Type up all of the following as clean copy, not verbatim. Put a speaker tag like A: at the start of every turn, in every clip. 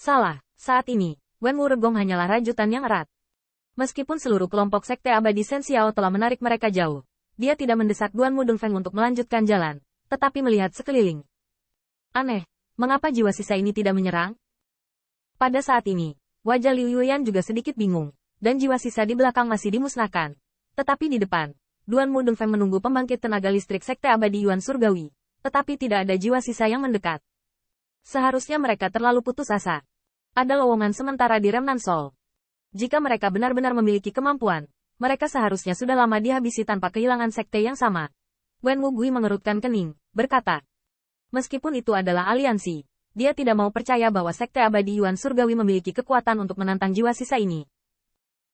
A: Salah, saat ini, Wenwu Regong hanyalah rajutan yang erat. Meskipun seluruh kelompok Sekte Abadi Shen Xiao telah menarik mereka jauh, dia tidak mendesak Duanmu Dunfeng untuk melanjutkan jalan, tetapi melihat sekeliling. Aneh, mengapa jiwa sisa ini tidak menyerang? Pada saat ini, wajah Liu Yuyan juga sedikit bingung, dan jiwa sisa di belakang masih dimusnahkan. Tetapi di depan, Duanmu Dunfeng menunggu pembangkit tenaga listrik Sekte Abadi Yuan Surgawi, tetapi tidak ada jiwa sisa yang mendekat. Seharusnya mereka terlalu putus asa. Ada lowongan sementara di Remnant Soul. Jika mereka benar-benar memiliki kemampuan, mereka seharusnya sudah lama dihabisi tanpa kehilangan sekte yang sama. Wenwu Gui mengerutkan kening, berkata. Meskipun itu adalah aliansi, dia tidak mau percaya bahwa Sekte Abadi Yuan Surgawi memiliki kekuatan untuk menantang jiwa sisa ini.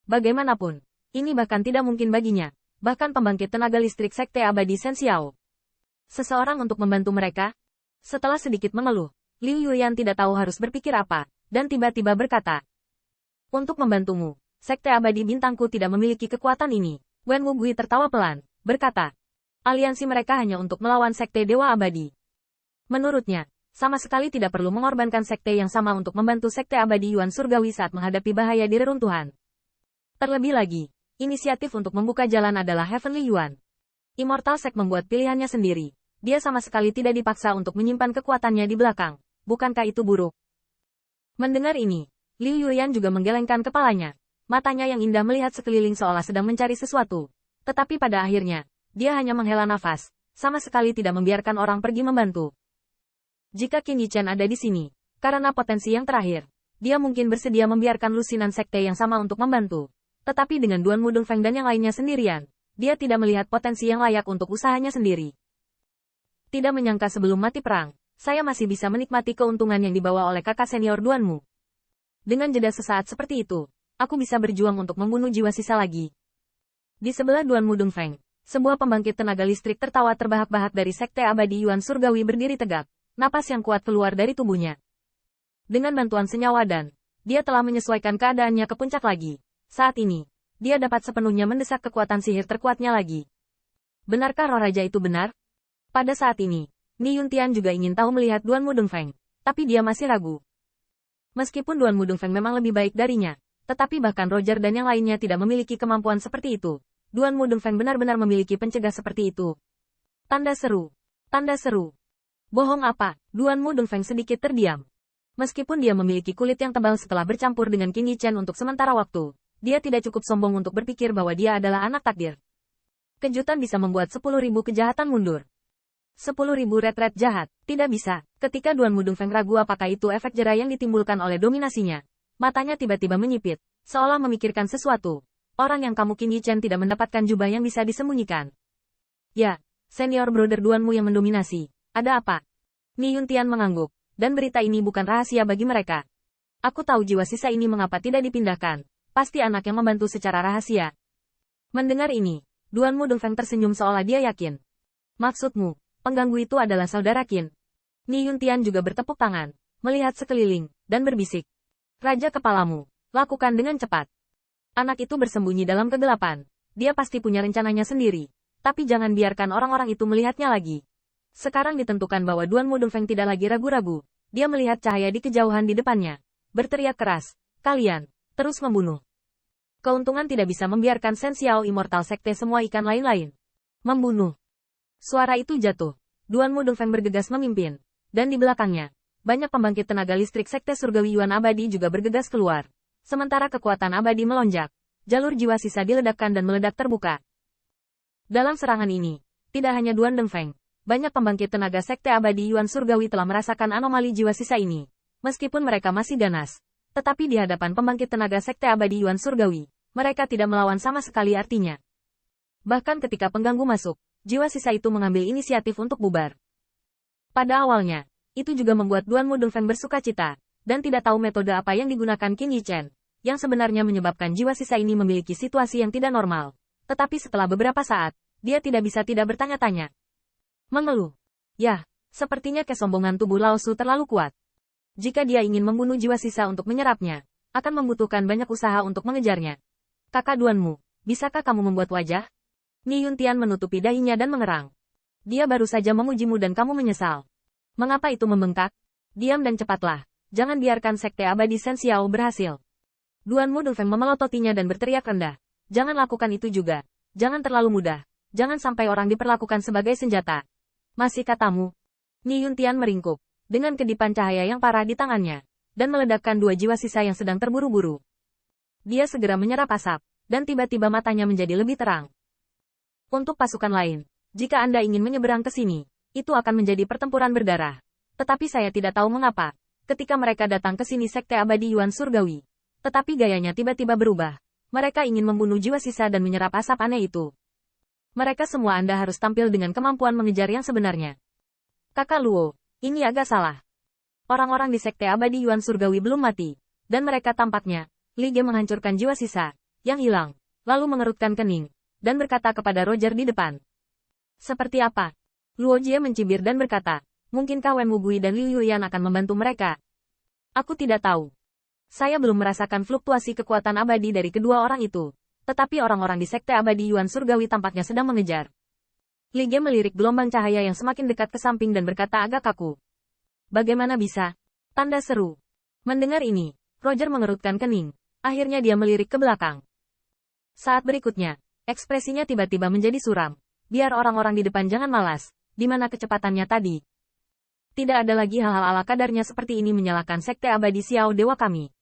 A: Bagaimanapun, ini bahkan tidak mungkin baginya, bahkan pembangkit tenaga listrik Sekte Abadi Shen Xiao. Seseorang untuk membantu mereka? Setelah sedikit mengeluh, Liu Yuyan tidak tahu harus berpikir apa, dan tiba-tiba berkata. Untuk membantumu, Sekte Abadi Bintangku tidak memiliki kekuatan ini. Wenwu Gui tertawa pelan, berkata. Aliansi mereka hanya untuk melawan Sekte Dewa Abadi. Menurutnya, sama sekali tidak perlu mengorbankan sekte yang sama untuk membantu Sekte Abadi Yuan Surgawi saat menghadapi bahaya di reruntuhan. Terlebih lagi, inisiatif untuk membuka jalan adalah Heavenly Yuan. Immortal Sect membuat pilihannya sendiri. Dia sama sekali tidak dipaksa untuk menyimpan kekuatannya di belakang. Bukankah itu buruk? Mendengar ini, Liu Yuyan juga menggelengkan kepalanya. Matanya yang indah melihat sekeliling seolah sedang mencari sesuatu. Tetapi pada akhirnya, dia hanya menghela nafas, sama sekali tidak membiarkan orang pergi membantu. Jika Qin Yichen ada di sini, karena potensi yang terakhir, dia mungkin bersedia membiarkan lusinan sekte yang sama untuk membantu. Tetapi dengan Duanmu Dunfeng dan yang lainnya sendirian, dia tidak melihat potensi yang layak untuk usahanya sendiri. Tidak menyangka sebelum mati perang, saya masih bisa menikmati keuntungan yang dibawa oleh kakak senior Duanmu. Dengan jeda sesaat seperti itu, aku bisa berjuang untuk membunuh jiwa sisa lagi. Di sebelah Duanmu Dunfeng, sebuah pembangkit tenaga listrik tertawa terbahak-bahak dari Sekte Abadi Yuan Surgawi berdiri tegak, napas yang kuat keluar dari tubuhnya. Dengan bantuan senyawa dan, dia telah menyesuaikan keadaannya ke puncak lagi. Saat ini, dia dapat sepenuhnya mendesak kekuatan sihir terkuatnya lagi. Benarkah roh raja itu benar? Pada saat ini, Ni Yuntian juga ingin tahu melihat Duanmu Dunfeng, tapi dia masih ragu. Meskipun Duanmu Dunfeng memang lebih baik darinya, tetapi bahkan Roger dan yang lainnya tidak memiliki kemampuan seperti itu. Duanmu Dunfeng benar-benar memiliki pencegah seperti itu. Tanda seru. Tanda seru. Bohong apa? Duanmu Dunfeng sedikit terdiam. Meskipun dia memiliki kulit yang tebal setelah bercampur dengan Qin Yichen untuk sementara waktu, dia tidak cukup sombong untuk berpikir bahwa dia adalah anak takdir. Kejutan bisa membuat 10.000 kejahatan mundur. 10.000 retret jahat, tidak bisa. Ketika Duanmu Dunfeng ragu apakah itu efek jera yang ditimbulkan oleh dominasinya. Matanya tiba-tiba menyipit, seolah memikirkan sesuatu. Orang yang kamu Qin Yichen tidak mendapatkan jubah yang bisa disembunyikan. Ya, senior brother Duanmu yang mendominasi. Ada apa? Ni Yuntian mengangguk, dan berita ini bukan rahasia bagi mereka. Aku tahu jiwa sisa ini mengapa tidak dipindahkan. Pasti anak yang membantu secara rahasia. Mendengar ini, Duanmu Dunfeng tersenyum seolah dia yakin. Maksudmu, pengganggu itu adalah saudara Qin. Ni Yuntian juga bertepuk tangan, melihat sekeliling, dan berbisik. Raja kepalamu, lakukan dengan cepat. Anak itu bersembunyi dalam kegelapan. Dia pasti punya rencananya sendiri. Tapi jangan biarkan orang-orang itu melihatnya lagi. Sekarang ditentukan bahwa Duanmu Dunfeng tidak lagi ragu-ragu. Dia melihat cahaya di kejauhan di depannya. Berteriak keras, kalian, terus membunuh. Keuntungan tidak bisa membiarkan Shen Xiao Immortal Sekte semua ikan lain-lain. Membunuh. Suara itu jatuh. Duanmu Dunfeng bergegas memimpin. Dan di belakangnya, banyak pembangkit tenaga listrik Sekte Surgawi Yuan Abadi juga bergegas keluar. Sementara kekuatan abadi melonjak, jalur jiwa sisa diledakkan dan meledak terbuka. Dalam serangan ini, tidak hanya Duan Dengfeng, banyak pembangkit tenaga Sekte Abadi Yuan Surgawi telah merasakan anomali jiwa sisa ini. Meskipun mereka masih ganas, tetapi di hadapan pembangkit tenaga Sekte Abadi Yuan Surgawi, mereka tidak melawan sama sekali artinya. Bahkan ketika pengganggu masuk, jiwa sisa itu mengambil inisiatif untuk bubar. Pada awalnya, itu juga membuat Duanmu Dengfeng bersukacita, dan tidak tahu metode apa yang digunakan Qin Yichen, yang sebenarnya menyebabkan jiwa sisa ini memiliki situasi yang tidak normal. Tetapi setelah beberapa saat, dia tidak bisa tidak bertanya-tanya. Mengeluh. Ya, sepertinya kesombongan tubuh Lao Su terlalu kuat. Jika dia ingin membunuh jiwa sisa untuk menyerapnya, akan membutuhkan banyak usaha untuk mengejarnya. Kakak Duanmu, bisakah kamu membuat wajah? Ni Yuntian menutupi dahinya dan mengerang. Dia baru saja memujimu dan kamu menyesal. Mengapa itu membengkak? Diam dan cepatlah. jangan biarkan Sekte Abadi Sensiao berhasil. Duanmu Dongfeng memelototinya dan berteriak rendah. Jangan lakukan itu juga. Jangan terlalu mudah. Jangan sampai orang diperlakukan sebagai senjata. Masih katamu? Ni Yuntian meringkuk, dengan kedipan cahaya yang parah di tangannya, dan meledakkan dua jiwa sisa yang sedang terburu-buru. Dia segera menyerap asap, dan tiba-tiba matanya menjadi lebih terang. Untuk pasukan lain, jika Anda ingin menyeberang ke sini, itu akan menjadi pertempuran berdarah. Tetapi saya tidak tahu mengapa, ketika mereka datang ke sini Sekte Abadi Yuan Surgawi. Tetapi gayanya tiba-tiba berubah. Mereka ingin membunuh jiwa sisa dan menyerap asap aneh itu. Mereka semua Anda harus tampil dengan kemampuan mengejar yang sebenarnya. Kakak Luo, ini agak salah. Orang-orang di Sekte Abadi Yuan Surgawi belum mati. Dan mereka tampaknya, Li Ge menghancurkan jiwa sisa, yang hilang, lalu mengerutkan kening, dan berkata kepada Roger di depan. Seperti apa? Luo Jie mencibir dan berkata, mungkinkah Wen Wugui dan Liu Yuyan akan membantu mereka? Aku tidak tahu. Saya belum merasakan fluktuasi kekuatan abadi dari kedua orang itu. Tetapi orang-orang di Sekte Abadi Yuan Surgawi tampaknya sedang mengejar. Li Ge melirik gelombang cahaya yang semakin dekat ke samping dan berkata agak kaku. Bagaimana bisa? Tanda seru. Mendengar ini, Roger mengerutkan kening. Akhirnya dia melirik ke belakang. Saat berikutnya, ekspresinya tiba-tiba menjadi suram. Biar orang-orang di depan jangan malas. Di mana kecepatannya tadi? Tidak ada lagi hal-hal ala kadarnya seperti ini menyalahkan Sekte Abadi Xiao Dewa kami.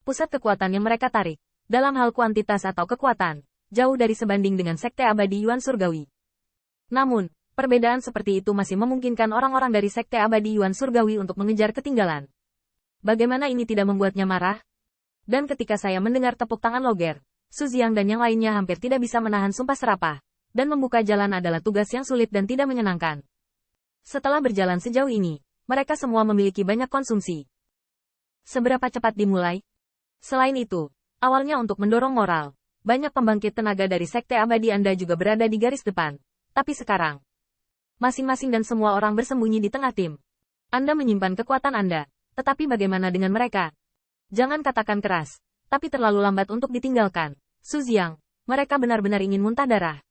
A: Pusat kekuatan yang mereka tarik, dalam hal kuantitas atau kekuatan, jauh dari sebanding dengan Sekte Abadi Yuan Surgawi. Namun, perbedaan seperti itu masih memungkinkan orang-orang dari Sekte Abadi Yuan Surgawi untuk mengejar ketinggalan. Bagaimana ini tidak membuatnya marah? Dan ketika saya mendengar tepuk tangan Loger, Su Jiang dan yang lainnya hampir tidak bisa menahan sumpah serapah, dan membuka jalan adalah tugas yang sulit dan tidak menyenangkan. Setelah berjalan sejauh ini, mereka semua memiliki banyak konsumsi. Seberapa cepat dimulai? Selain itu, awalnya untuk mendorong moral, banyak pembangkit tenaga dari Sekte Abadi Anda juga berada di garis depan. Tapi sekarang, masing-masing dan semua orang bersembunyi di tengah tim. Anda menyimpan kekuatan Anda, tetapi bagaimana dengan mereka? Jangan katakan keras, tapi terlalu lambat untuk ditinggalkan. Su Jiang, mereka benar-benar ingin muntah darah.